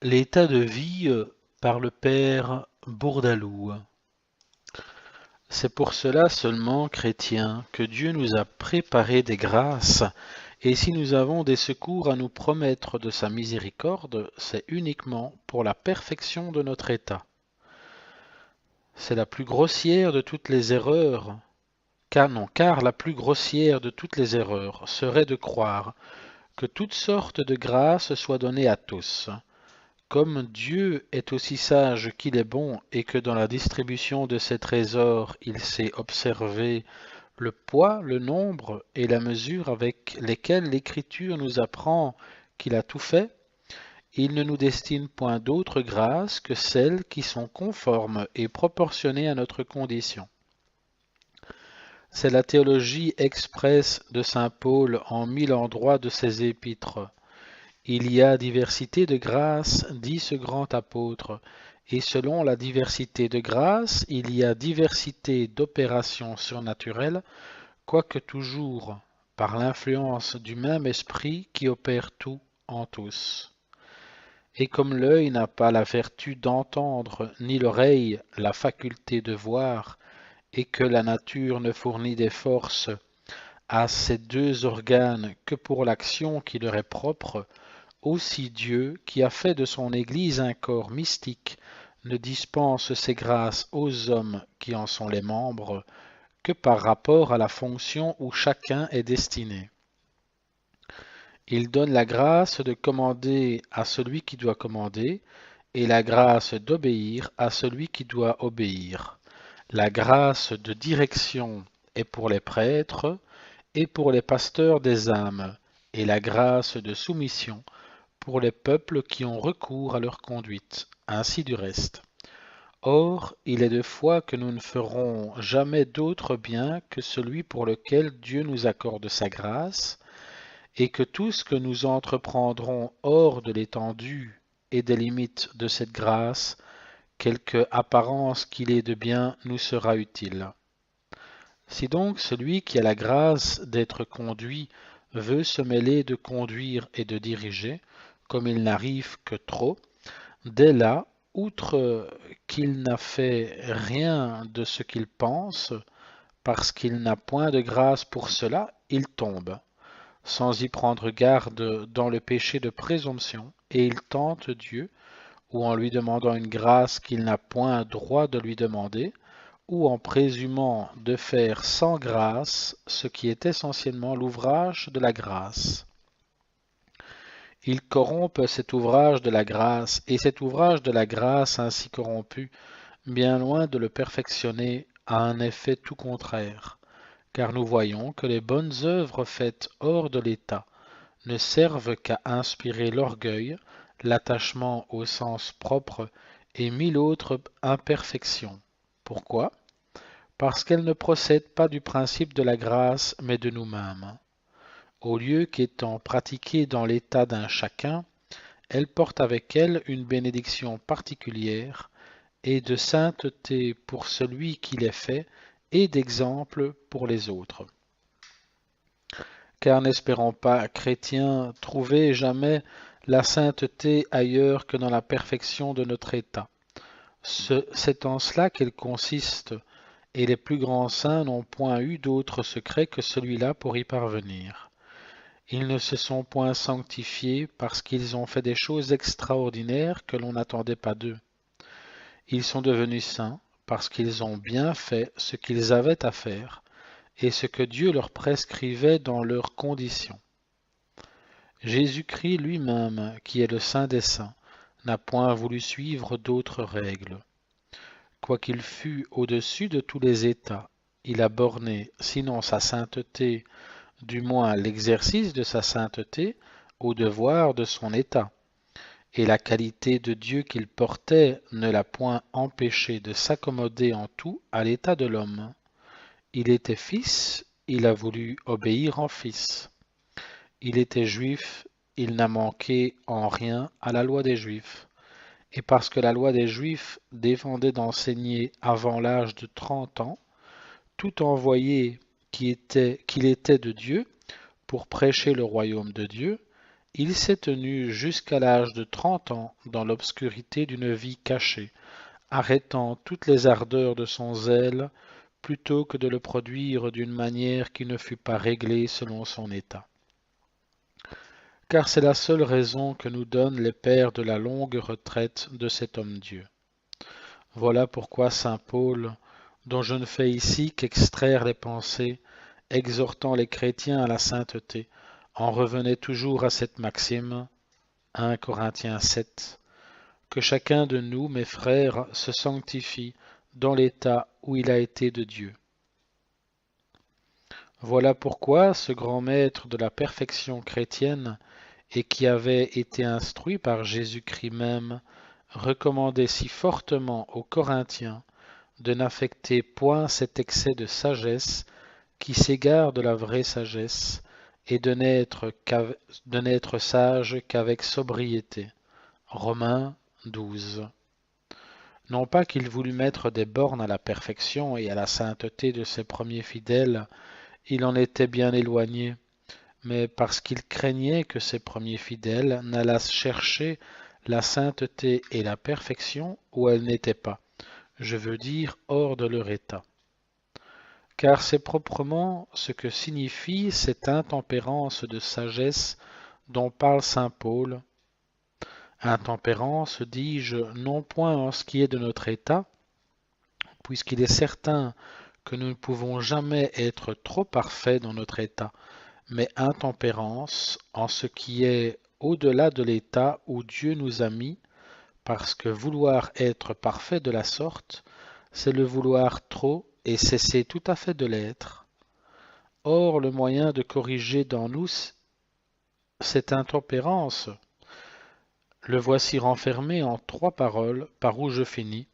L'état de vie par le père Bourdaloue. C'est pour cela seulement, chrétiens, que Dieu nous a préparé des grâces, et si nous avons des secours à nous promettre de sa miséricorde, c'est uniquement pour la perfection de notre état. C'est la plus grossière de toutes les erreurs, car la plus grossière de toutes les erreurs serait de croire que toutes sortes de grâces soient données à tous. Comme Dieu est aussi sage qu'il est bon et que dans la distribution de ses trésors il sait observer le poids, le nombre et la mesure avec lesquels l'Écriture nous apprend qu'il a tout fait, il ne nous destine point d'autres grâces que celles qui sont conformes et proportionnées à notre condition. C'est la théologie expresse de saint Paul en 1000 endroits de ses épîtres. Il y a diversité de grâces, dit ce grand apôtre, et selon la diversité de grâces, il y a diversité d'opérations surnaturelles, quoique toujours par l'influence du même esprit qui opère tout en tous. Et comme l'œil n'a pas la vertu d'entendre, ni l'oreille la faculté de voir, et que la nature ne fournit des forces à ces deux organes que pour l'action qui leur est propre, aussi Dieu, qui a fait de son Église un corps mystique, ne dispense ses grâces aux hommes qui en sont les membres que par rapport à la fonction où chacun est destiné. Il donne la grâce de commander à celui qui doit commander, et la grâce d'obéir à celui qui doit obéir. La grâce de direction est pour les prêtres et pour les pasteurs des âmes, et la grâce de soumission pour les peuples qui ont recours à leur conduite, ainsi du reste. Or, il est de foi que nous ne ferons jamais d'autre bien que celui pour lequel Dieu nous accorde sa grâce, et que tout ce que nous entreprendrons hors de l'étendue et des limites de cette grâce, quelque apparence qu'il ait de bien, nous sera utile. Si donc celui qui a la grâce d'être conduit veut se mêler de conduire et de diriger, comme il n'arrive que trop, dès là, outre qu'il n'a fait rien de ce qu'il pense, parce qu'il n'a point de grâce pour cela, il tombe, sans y prendre garde dans le péché de présomption, et il tente Dieu, ou en lui demandant une grâce qu'il n'a point droit de lui demander, ou en présumant de faire sans grâce ce qui est essentiellement l'ouvrage de la grâce. Il corrompt cet ouvrage de la grâce, et cet ouvrage de la grâce ainsi corrompu, bien loin de le perfectionner, a un effet tout contraire, car nous voyons que les bonnes œuvres faites hors de l'état ne servent qu'à inspirer l'orgueil, l'attachement au sens propre et mille autres imperfections. Pourquoi? Parce qu'elles ne procèdent pas du principe de la grâce, mais de nous-mêmes. Au lieu qu'étant pratiquées dans l'état d'un chacun, elles portent avec elles une bénédiction particulière et de sainteté pour celui qui les fait et d'exemple pour les autres. Car n'espérons pas, chrétiens, trouver jamais la sainteté ailleurs que dans la perfection de notre état. C'est en cela qu'elle consiste, et les plus grands saints n'ont point eu d'autre secret que celui-là pour y parvenir. Ils ne se sont point sanctifiés parce qu'ils ont fait des choses extraordinaires que l'on n'attendait pas d'eux. Ils sont devenus saints parce qu'ils ont bien fait ce qu'ils avaient à faire et ce que Dieu leur prescrivait dans leurs conditions. Jésus-Christ lui-même, qui est le Saint des saints, n'a point voulu suivre d'autres règles. Quoiqu'il fût au-dessus de tous les états, il a borné, sinon sa sainteté, du moins l'exercice de sa sainteté, au devoir de son état. Et la qualité de Dieu qu'il portait ne l'a point empêché de s'accommoder en tout à l'état de l'homme. Il était fils, il a voulu obéir en fils. Il était juif, il n'a manqué en rien à la loi des Juifs. Et parce que la loi des Juifs défendait d'enseigner avant l'âge de 30 ans, tout envoyé qu'il était de Dieu pour prêcher le royaume de Dieu, Il s'est tenu jusqu'à l'âge de 30 ans dans l'obscurité d'une vie cachée, arrêtant toutes les ardeurs de son zèle, plutôt que de le produire d'une manière qui ne fût pas réglée selon son état. Car c'est la seule raison que nous donnent les pères de la longue retraite de cet homme-Dieu. Voilà pourquoi saint Paul, dont je ne fais ici qu'extraire les pensées, exhortant les chrétiens à la sainteté, en revenait toujours à cette maxime, 1 Corinthiens 7, que chacun de nous, mes frères, se sanctifie dans l'état où il a été de Dieu. Voilà pourquoi ce grand maître de la perfection chrétienne, et qui avait été instruit par Jésus-Christ même, recommandait si fortement aux Corinthiens de n'affecter point cet excès de sagesse qui s'égare de la vraie sagesse, et de n'être sage qu'avec sobriété. Romains 12. Non pas qu'il voulût mettre des bornes à la perfection et à la sainteté de ses premiers fidèles, il en était bien éloigné, mais parce qu'il craignait que ses premiers fidèles n'allassent chercher la sainteté et la perfection où elles n'étaient pas, je veux dire hors de leur état. Car c'est proprement ce que signifie cette intempérance de sagesse dont parle saint Paul. Intempérance, dis-je, non point en ce qui est de notre état, puisqu'il est certain que nous ne pouvons jamais être trop parfaits dans notre état, mais intempérance en ce qui est au-delà de l'état où Dieu nous a mis, parce que vouloir être parfait de la sorte, c'est le vouloir trop et cesser tout à fait de l'être. Or, le moyen de corriger dans nous cette intempérance, le voici renfermé en 3 paroles par où je finis,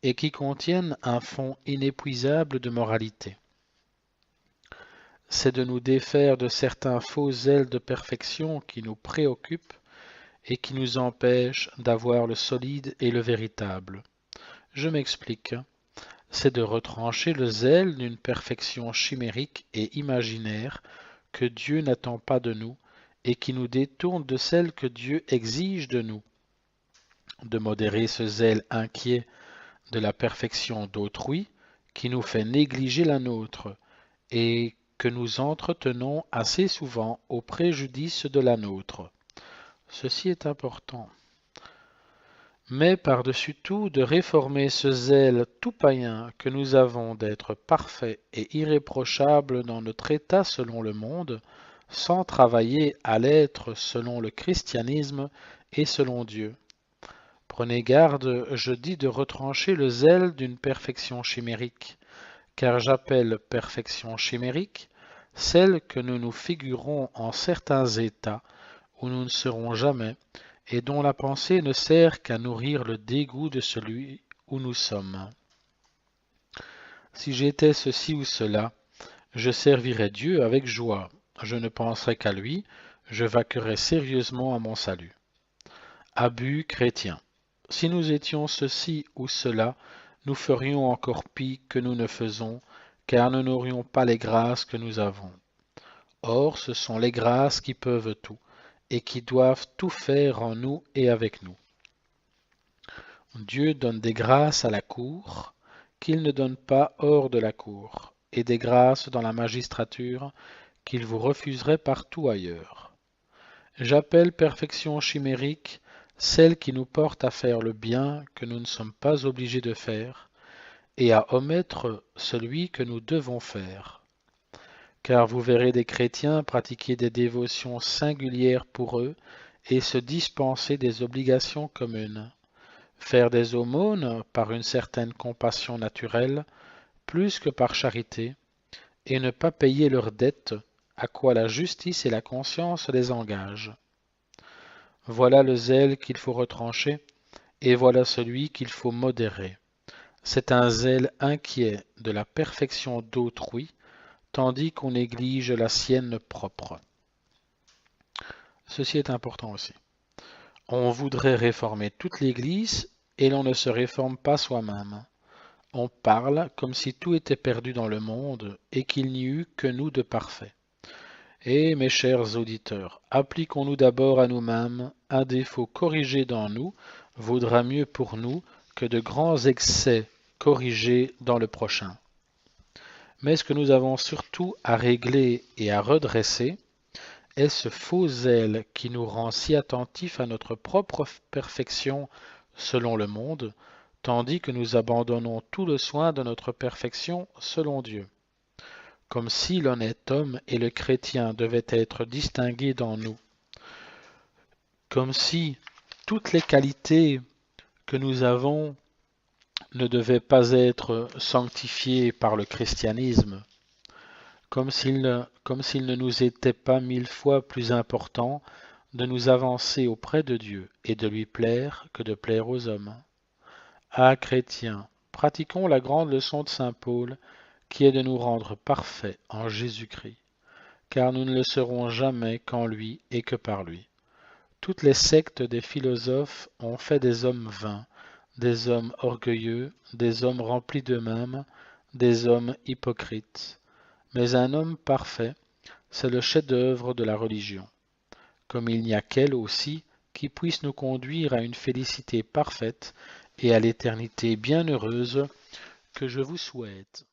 et qui contiennent un fond inépuisable de moralité. C'est de nous défaire de certains faux zèles de perfection qui nous préoccupent et qui nous empêchent d'avoir le solide et le véritable. Je m'explique. C'est de retrancher le zèle d'une perfection chimérique et imaginaire que Dieu n'attend pas de nous et qui nous détourne de celle que Dieu exige de nous. De modérer ce zèle inquiet de la perfection d'autrui qui nous fait négliger la nôtre et que nous entretenons assez souvent au préjudice de la nôtre. Ceci est important. Mais par-dessus tout, de réformer ce zèle tout païen que nous avons d'être parfaits et irréprochables dans notre état selon le monde, sans travailler à l'être selon le christianisme et selon Dieu. Prenez garde, je dis de retrancher le zèle d'une perfection chimérique, car j'appelle perfection chimérique celle que nous nous figurons en certains états où nous ne serons jamais, et dont la pensée ne sert qu'à nourrir le dégoût de celui où nous sommes. Si j'étais ceci ou cela, je servirais Dieu avec joie, je ne penserais qu'à lui, je vaquerais sérieusement à mon salut. Abus chrétien. Si nous étions ceci ou cela, nous ferions encore pis que nous ne faisons, car nous n'aurions pas les grâces que nous avons. Or, ce sont les grâces qui peuvent tout, et qui doivent tout faire en nous et avec nous. Dieu donne des grâces à la cour, qu'il ne donne pas hors de la cour, et des grâces dans la magistrature, qu'il vous refuserait partout ailleurs. J'appelle perfection chimérique celle qui nous porte à faire le bien que nous ne sommes pas obligés de faire, et à omettre celui que nous devons faire. Car vous verrez des chrétiens pratiquer des dévotions singulières pour eux et se dispenser des obligations communes, faire des aumônes par une certaine compassion naturelle, plus que par charité, et ne pas payer leurs dettes, à quoi la justice et la conscience les engagent. Voilà le zèle qu'il faut retrancher, et voilà celui qu'il faut modérer. C'est un zèle inquiet de la perfection d'autrui, tandis qu'on néglige la sienne propre. Ceci est important aussi. On voudrait réformer toute l'Église et l'on ne se réforme pas soi-même. On parle comme si tout était perdu dans le monde et qu'il n'y eût que nous de parfaits. Et mes chers auditeurs, appliquons-nous d'abord à nous-mêmes. Un défaut corrigé dans nous vaudra mieux pour nous que de grands excès corrigés dans le prochain. Mais ce que nous avons surtout à régler et à redresser est ce faux zèle qui nous rend si attentifs à notre propre perfection selon le monde, tandis que nous abandonnons tout le soin de notre perfection selon Dieu. Comme si l'honnête homme et le chrétien devaient être distingués dans nous, comme si toutes les qualités que nous avons ne devaient pas être sanctifiées par le christianisme, comme s'il ne nous était pas 1000 fois plus important de nous avancer auprès de Dieu et de lui plaire que de plaire aux hommes. Ah, chrétiens, pratiquons la grande leçon de saint Paul, qui est de nous rendre parfaits en Jésus-Christ, car nous ne le serons jamais qu'en lui et que par lui. Toutes les sectes des philosophes ont fait des hommes vains, des hommes orgueilleux, des hommes remplis d'eux-mêmes, des hommes hypocrites. Mais un homme parfait, c'est le chef-d'œuvre de la religion, comme il n'y a qu'elle aussi qui puisse nous conduire à une félicité parfaite et à l'éternité bienheureuse que je vous souhaite.